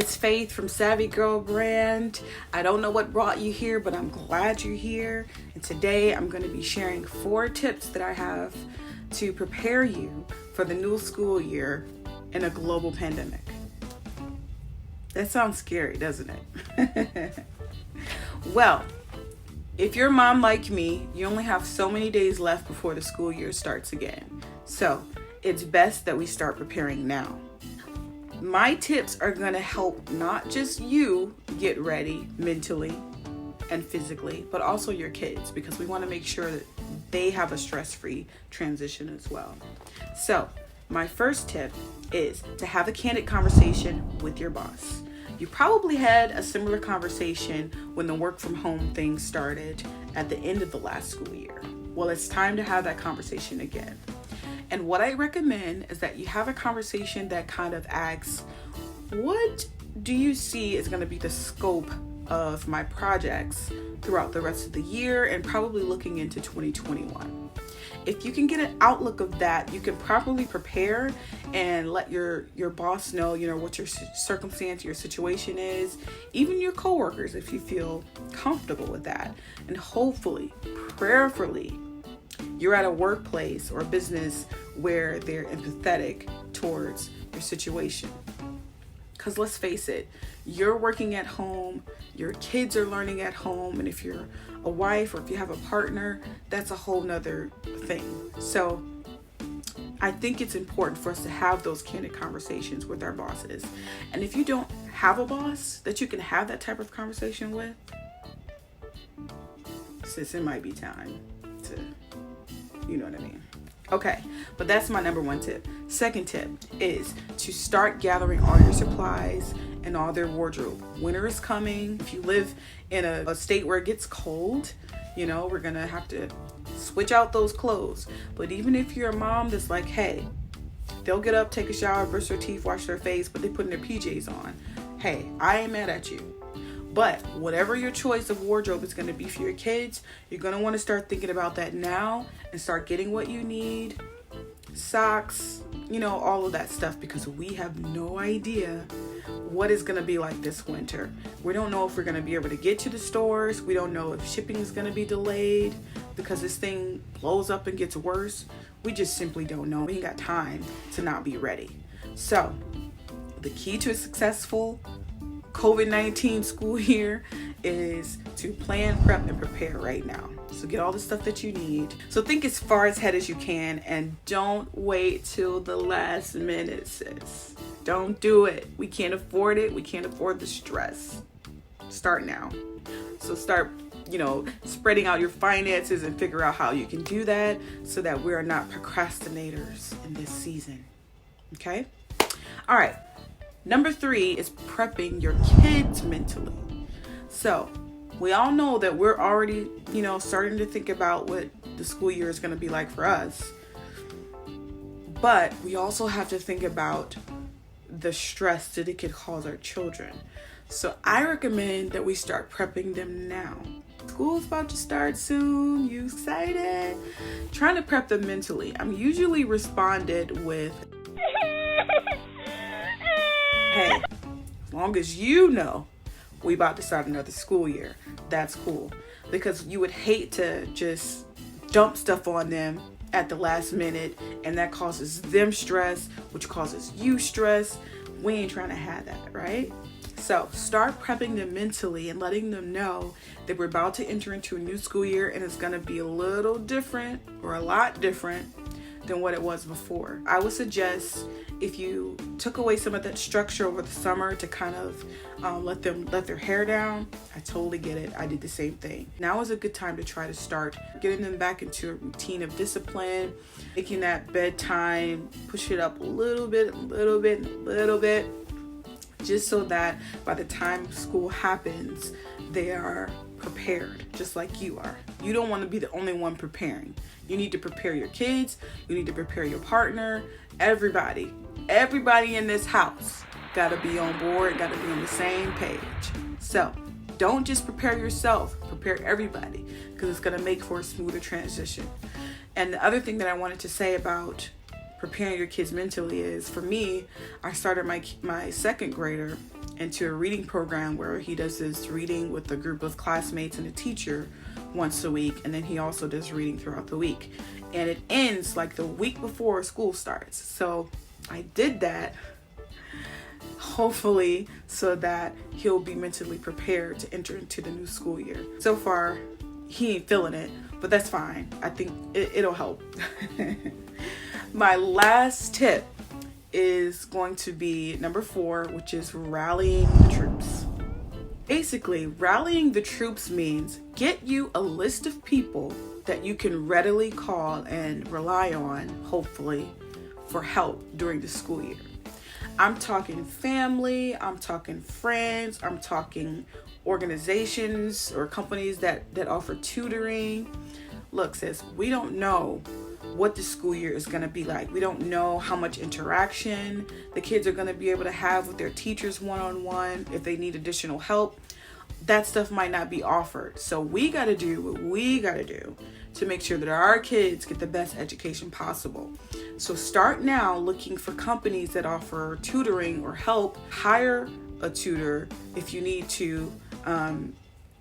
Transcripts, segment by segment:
it's Faith from Savvy Girl Brand. I don't know what brought you here, but I'm glad you're here. And today I'm going to be sharing 4 tips that I have to prepare you for the new school year in a global pandemic. That sounds scary, doesn't it? Well, if you're a mom like me, you only have so many days left before the school year starts again. So it's best that we start preparing now. My tips are going to help not just you get ready mentally and physically, but also your kids, because we want to make sure that they have a stress-free transition as well. So my first tip is to have a candid conversation with your boss. You probably had a similar conversation when the work from home thing started at the end of the last school year. Well, it's time to have that conversation again. And what I recommend is that you have a conversation that kind of asks, what do you see is going to be the scope of my projects throughout the rest of the year and probably looking into 2021? If you can get an outlook of that, you can properly prepare and let your boss know, what your circumstance, your situation is, even your coworkers, if you feel comfortable with that. And hopefully, prayerfully, you're at a workplace or a business where they're empathetic towards your situation. Because let's face it, you're working at home, your kids are learning at home, and if you're a wife or if you have a partner, that's a whole nother thing. So I think it's important for us to have those candid conversations with our bosses. And if you don't have a boss that you can have that type of conversation with, sis, it might be time to, you know what I mean? Okay, but that's my number 1 tip. Second tip is to start gathering all your supplies and all their wardrobe. Winter is coming. If you live in a state where it gets cold, we're gonna have to switch out those clothes. But even if you're a mom that's like, hey, they'll get up, take a shower, brush their teeth, wash their face, but they're putting their PJs on. Hey, I ain't mad at you. But whatever your choice of wardrobe is going to be for your kids, you're going to want to start thinking about that now and start getting what you need, socks, all of that stuff, because we have no idea what it's going to be like this winter. We don't know if we're going to be able to get to the stores. We don't know if shipping is going to be delayed because this thing blows up and gets worse. We just simply don't know. We ain't got time to not be ready. So the key to a successful COVID-19 school year is to plan, prep, and prepare right now. So get all the stuff that you need. So think as far ahead as you can and don't wait till the last minute, sis. Don't do it. We can't afford it. We can't afford the stress. Start now. So start, spreading out your finances and figure out how you can do that so that we are not procrastinators in this season. Okay? All right. Number 3 is prepping your kids mentally. So we all know that we're already, starting to think about what the school year is going to be like for us. But we also have to think about the stress that it could cause our children. So I recommend that we start prepping them now. School's about to start soon. You excited? Trying to prep them mentally. I'm usually responded with, hey, as long as we about to start another school year, that's cool. Because you would hate to just dump stuff on them at the last minute, and that causes them stress, which causes you stress. We ain't trying to have that, right? So start prepping them mentally and letting them know that we're about to enter into a new school year and it's going to be a little different or a lot different than what it was before. I would suggest if you took away some of that structure over the summer to kind of let their hair down, I totally get it. I did the same thing. Now is a good time to try to start getting them back into a routine of discipline, making that bedtime, push it up a little bit, just so that by the time school happens, they are prepared, just like you are. You don't want to be the only one preparing. You need to prepare your kids. You need to prepare your partner. Everybody in this house got to be on board, got to be on the same page. So don't just prepare yourself, prepare everybody, because it's going to make for a smoother transition. And the other thing that I wanted to say about preparing your kids mentally is, for me, I started my second grader into a reading program where he does this reading with a group of classmates and a teacher once a week, and then he also does reading throughout the week, and it ends like the week before school starts. So I did that hopefully so that he'll be mentally prepared to enter into the new school year. So far he ain't feeling it, but that's fine. I think it'll help. My last tip is going to be number 4, which is rallying the troops. Basically, rallying the troops means get you a list of people that you can readily call and rely on, hopefully, for help during the school year. I'm talking family, I'm talking friends, I'm talking organizations or companies that offer tutoring. Look, sis, we don't know what the school year is going to be like. We don't know how much interaction the kids are going to be able to have with their teachers one-on-one. If they need additional help, that stuff might not be offered. So we got to do what we got to do to make sure that our kids get the best education possible. So start now looking for companies that offer tutoring or help. Hire a tutor if you need to.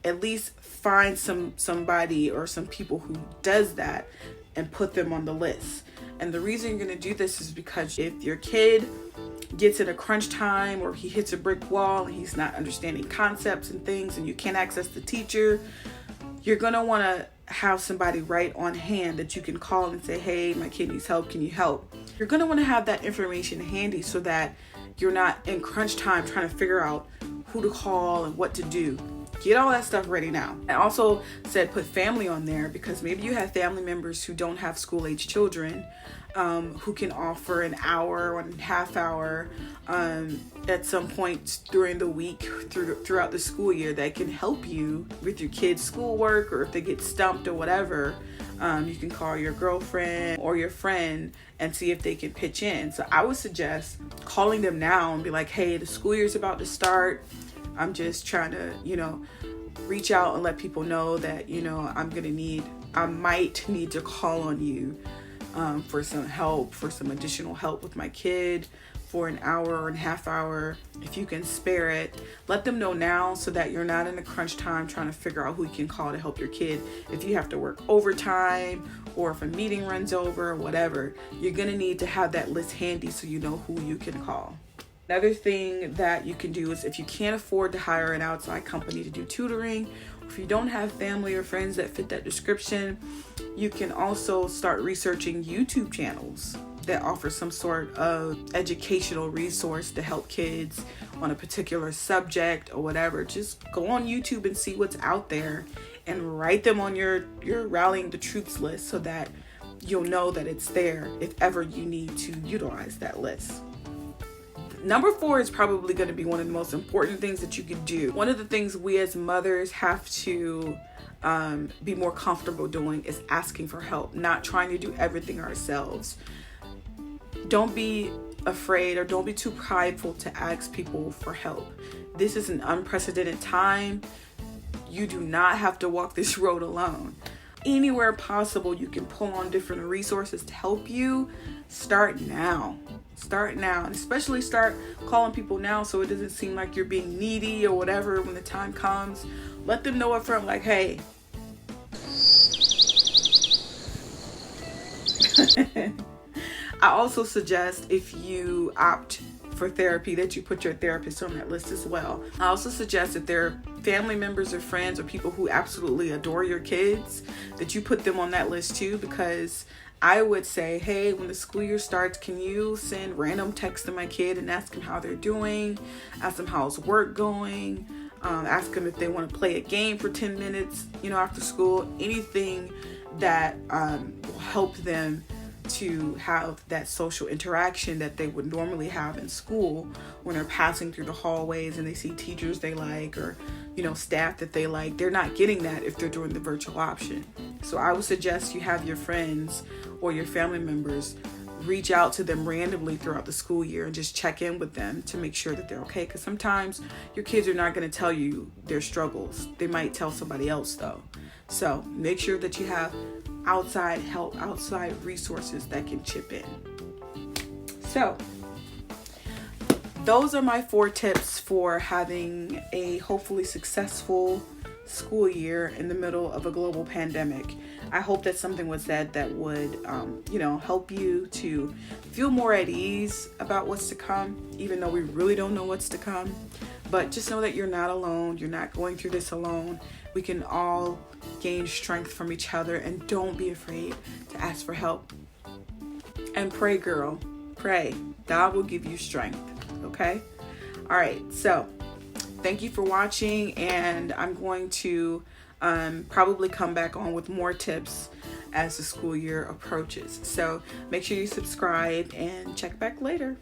At least find somebody or some people who does that and put them on the list. And the reason you're going to do this is because if your kid gets in a crunch time or he hits a brick wall and he's not understanding concepts and things and you can't access the teacher, you're going to want to have somebody right on hand that you can call and say, hey, my kid needs help, can you help? You're going to want to have that information handy so that you're not in crunch time trying to figure out who to call and what to do. Get all that stuff ready now. I also said put family on there because maybe you have family members who don't have school-age children, who can offer an hour or a half hour at some point during the week throughout the school year that can help you with your kids' schoolwork, or if they get stumped or whatever, you can call your girlfriend or your friend and see if they can pitch in. So I would suggest calling them now and be like, hey, the school year's about to start. I'm just trying to, reach out and let people know that, I might need to call on you for some help, for some additional help with my kid for an hour or a half hour. If you can spare it, let them know now so that you're not in a crunch time trying to figure out who you can call to help your kid. If you have to work overtime or if a meeting runs over or whatever, you're going to need to have that list handy so you know who you can call. Another thing that you can do is if you can't afford to hire an outside company to do tutoring, or if you don't have family or friends that fit that description, you can also start researching YouTube channels that offer some sort of educational resource to help kids on a particular subject or whatever. Just go on YouTube and see what's out there and write them on your rallying the troops list so that you'll know that it's there if ever you need to utilize that list. Number 4 is probably going to be one of the most important things that you can do. One of the things we as mothers have to be more comfortable doing is asking for help, not trying to do everything ourselves. Don't be afraid or don't be too prideful to ask people for help. This is an unprecedented time. You do not have to walk this road alone. Anywhere possible, you can pull on different resources to help you. Start now, and especially start calling people now so it doesn't seem like you're being needy or whatever when the time comes. Let them know up front, like, hey, I also suggest if you opt for therapy that you put your therapist on that list as well. I also suggest that there are family members or friends or people who absolutely adore your kids, that you put them on that list too, because I would say, hey, when the school year starts, can you send random texts to my kid and ask them how they're doing, ask them how's work going, ask them if they want to play a game for 10 minutes, after school, anything that will help them to have that social interaction that they would normally have in school when they're passing through the hallways and they see teachers they like or staff that they like. They're not getting that if they're doing the virtual option. So I would suggest you have your friends or your family members reach out to them randomly throughout the school year and just check in with them to make sure that they're okay, because sometimes your kids are not going to tell you their struggles. They might tell somebody else though. So make sure that you have outside help, outside resources that can chip in. So those are my 4 tips for having a hopefully successful school year in the middle of a global pandemic. I hope that something was said that would, help you to feel more at ease about what's to come, even though we really don't know what's to come. But just know that you're not alone. You're not going through this alone. We can all gain strength from each other, and don't be afraid to ask for help. And pray, girl. Pray. God will give you strength. Okay? All right. So thank you for watching, and I'm going to probably come back on with more tips as the school year approaches. So make sure you subscribe and check back later.